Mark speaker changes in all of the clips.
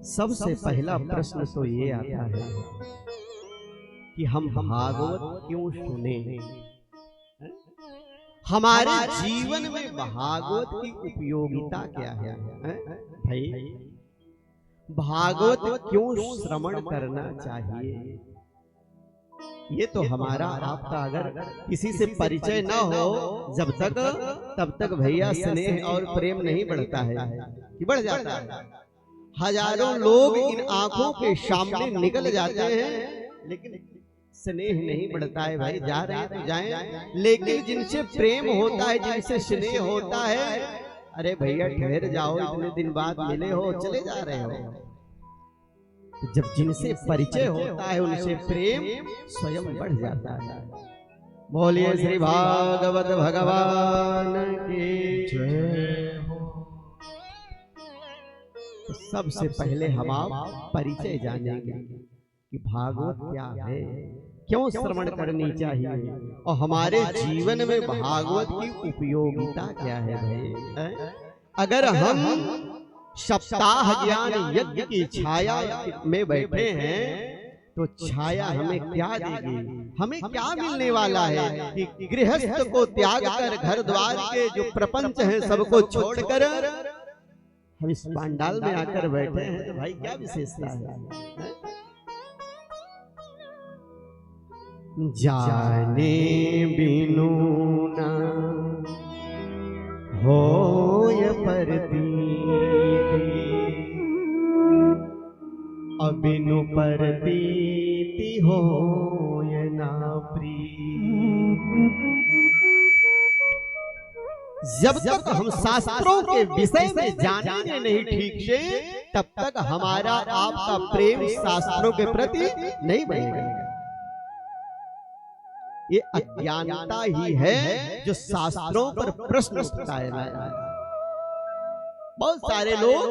Speaker 1: सबसे पहला प्रश्न तो ये आता है कि हम भागवत क्यों सुने। हमारे जीवन में भागवत की उपयोगिता क्या है भाई? भागवत क्यों श्रवण करना चाहिए? ये तो हमारा आपका अगर किसी से परिचय न हो जब तक तब तक भैया स्नेह और प्रेम नहीं बढ़ता है कि बढ़ जाता है। हजारों लोग इन आंखों के सामने निकल जाते हैं लेकिन स्नेह नहीं बढ़ता है। भाई जा रहे हैं तो जाएं, लेकिन जिनसे प्रेम होता है, जिनसे स्नेह होता है, अरे भैया ठहर जाओ, इतने दिन बाद मिले हो, चले जा रहे हो। जब जिनसे परिचय होता है उनसे प्रेम स्वयं बढ़ जाता है। बोलिए श्री भागवत भगवान की जय हो। तो सबसे पहले हम आप परिचय जानेंगे कि भागवत क्या है, क्यों श्रवण करनी चाहिए और हमारे जीवन में भागवत की उपयोगिता क्या है। भाई अगर हम सप्ताह ज्ञान यज्ञ की छाया में बैठे हैं तो छाया हमें क्या देगी, हमें क्या मिलने वाला है कि गृहस्थ को त्याग कर घर द्वार के जो प्रपंच है सबको छोड़कर हम इस पंडाल में आकर बैठे हैं तो भाई क्या विशेषता है? जाने बिनु ना होय परतीति, अबिनु परतीति होय ना प्रीति। जब तक हम शास्त्रों के विषय में जानेंगे नहीं ठीक से तब तक हमारा आपका प्रेम शास्त्रों के प्रति नहीं बढ़ेगा। ये अज्ञानता ही है जो शास्त्रों पर प्रश्न उठता है। बहुत सारे लोग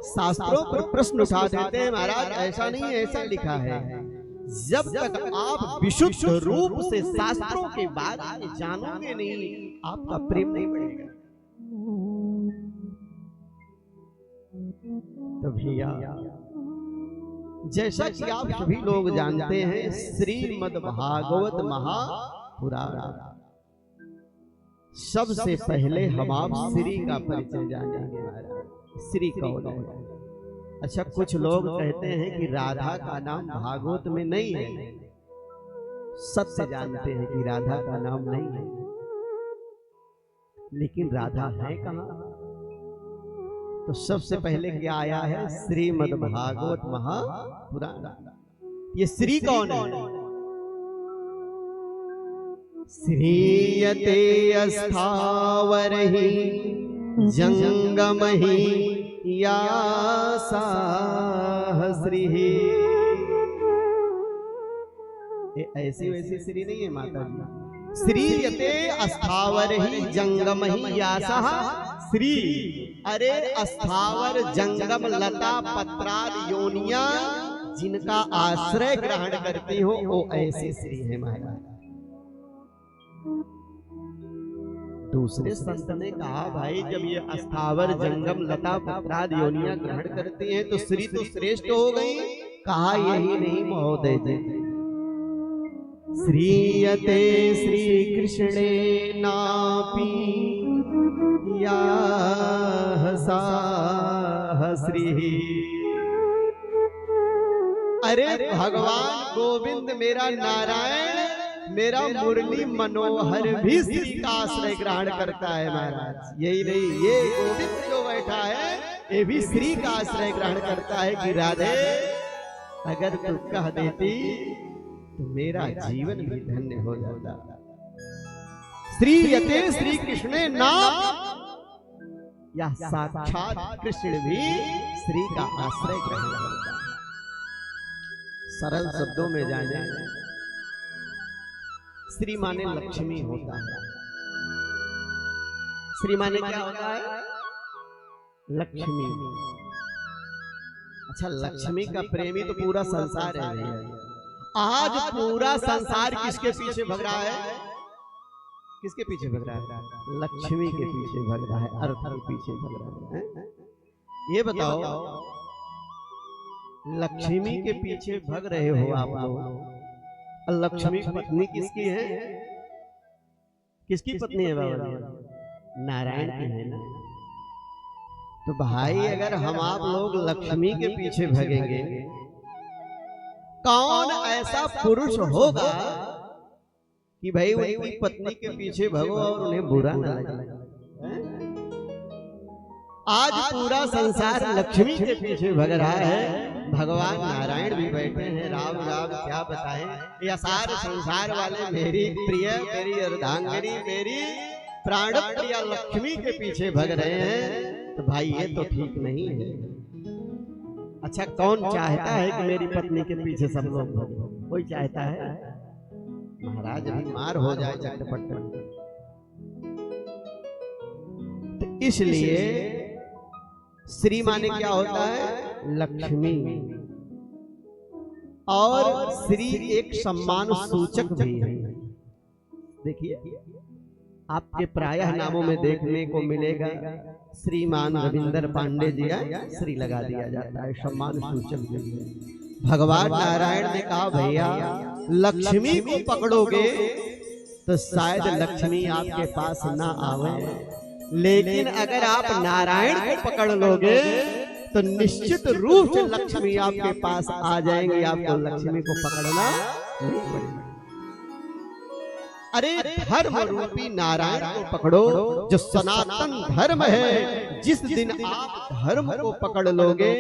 Speaker 1: शास्त्रों पर प्रश्न उठा देते हैं, महाराज ऐसा नहीं ऐसा लिखा है। जब तक आप विशुद्ध रूप से शास्त्रों के बारे में जानोगे नहीं आपका प्रेम नहीं बढ़ेगा। तो भैया जैसा कि आप सभी लोग जानते हैं श्रीमद् भागवत महापुराण, सबसे पहले हम आप श्री का परिचय जानेंगे। श्री कौन है? अच्छा कुछ लोग कहते हैं कि राधा का नाम भागवत में नहीं है। सत्य जानते हैं कि राधा का नाम नहीं है, लेकिन राधा है कहाँ? तो सबसे पहले क्या आया है? श्रीमद् भागवत महापुराण। ये श्री कौन है? श्रीयते अस्थावरहि जंगमहि यासाह श्रीः। ये ऐसी वैसी श्री नहीं है माता जी। श्रीयते अस्थावरहि जंगमहि यासाह श्री। अरे अस्थावर जंगम लता पत्राद योनिया जिनका आश्रय ग्रहण करती हो वो ऐसी श्री है महाराज। दूसरे संत ने कहा भाई जब ये अस्थावर जंगम लता पत्राद योनिया ग्रहण करती हैं तो श्री तो श्रेष्ठ हो गई। कहा यही नहीं महोदय जी, श्रीयते श्री कृष्णे नापी श्री। अरे भगवान गोविंद मेरा नारायण मेरा मुरली मनोहर भी श्री का आश्रय ग्रहण करता है महाराज। यही नहीं, ये गोविंद जो बैठा है ये भी श्री का आश्रय ग्रहण करता है कि राधे अगर तू कह देती तो मेरा जीवन भी धन्य हो जाता। श्रीयते श्री कृष्णे नाम, यह साक्षात कृष्ण भी श्री का आश्रय ग्रहण करता है। सरल शब्दों में जाने श्री माने लक्ष्मी होता है। श्री माने क्या होता है? लक्ष्मी। अच्छा लक्ष्मी का प्रेमी तो पूरा संसार है। आज पूरा संसार किसके पीछे भग रहा है? किसके पीछे भग रहा है? लक्ष्मी के पीछे भग रहा है, अर्थ के पीछे भग रहा है। ये बताओ लक्ष्मी के पीछे भग रहे हो आप लोग। और लक्ष्मी पत्नी किसकी है? किसकी पत्नी है बाबा? नारायण की है ना। तो भाई अगर हम आप लोग लक्ष्मी के पीछे भगेंगे, कौन ऐसा पुरुष होगा कि भाई उनकी पत्नी के पीछे भगो और उन्हें बुरा न लगे? आज पूरा संसार लक्ष्मी के पीछे भग रहा है, भगवान नारायण भी बैठे हैं। राम राम क्या बताएं, ये सारे संसार वाले मेरी प्रिय, मेरी अर्धांगिनी, मेरी प्राण प्रिया लक्ष्मी के पीछे भग रहे हैं। तो भाई ये तो ठीक नहीं है। अच्छा कौन चाहता है कि मेरी पत्नी के पीछे सब लोग भगे? कोई चाहता है? महाराज अभी मार हो जाए चटपट। तो इसलिए श्री माने क्या होता है? लक्ष्मी। और श्री एक सम्मान सूचक भी है। देखिए आपके प्रायः नामों में देखने को मिलेगा श्रीमान रविंदर पांडे जी का श्री लगा दिया जाता है, सम्मान सूचक भी है। भगवान नारायण ने कहा भैया लक्ष्मी को पकड़ोगे तो शायद लक्ष्मी आपके पास ना आवे, लेकिन अगर आप नारायण को पकड़ लोगे तो निश्चित रूप से लक्ष्मी आपके पास आ जाएंगी। आपको लक्ष्मी को पकड़ना नहीं पड़ेगा। अरे धर्म रूपी नारायण को पकड़ो, जो सनातन धर्म है। जिस दिन आप धर्म को पकड़ लोगे,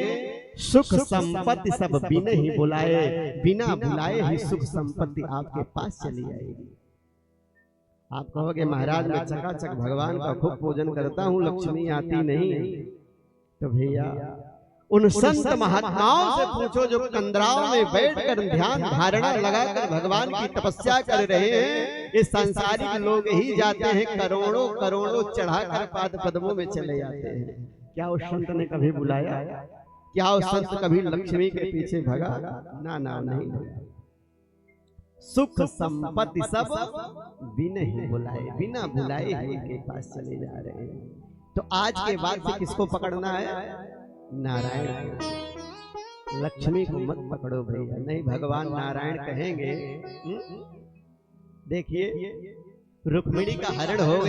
Speaker 1: सुख संपत्ति सब बिना ही बुलाए, बिना बुलाए ही सुख संपत्ति आपके पास चली आएगी। आप कहोगे महाराज मैं चकाचक भगवान का खूब पूजन करता हूँ, लक्ष्मी आती नहीं। तो भैया उन संत महात्माओं से पूछो जो कंदराओं में बैठकर ध्यान धारणा लगाकर भगवान की तपस्या कर रहे हैं। ये सांसारिक लोग ही जाते हैं करोड़ों करोड़ों चढ़ाकर पाद पद्मों में चले जाते हैं। क्या उस संत ने कभी बुलाया? क्या उस संत कभी लक्ष्मी के पीछे भगा? ना ना नहीं। सुख संपत्ति सब बिना ही बुलाए, बिना बुलाए ही के पास चले जा रहे हैं। तो आज के बाद से किसको पकड़ना है? नारायण। लक्ष्मी को मत पकड़ो भैया, नहीं भगवान नारायण कहेंगे। देखिए रुक्मिणी का हरण हो गया।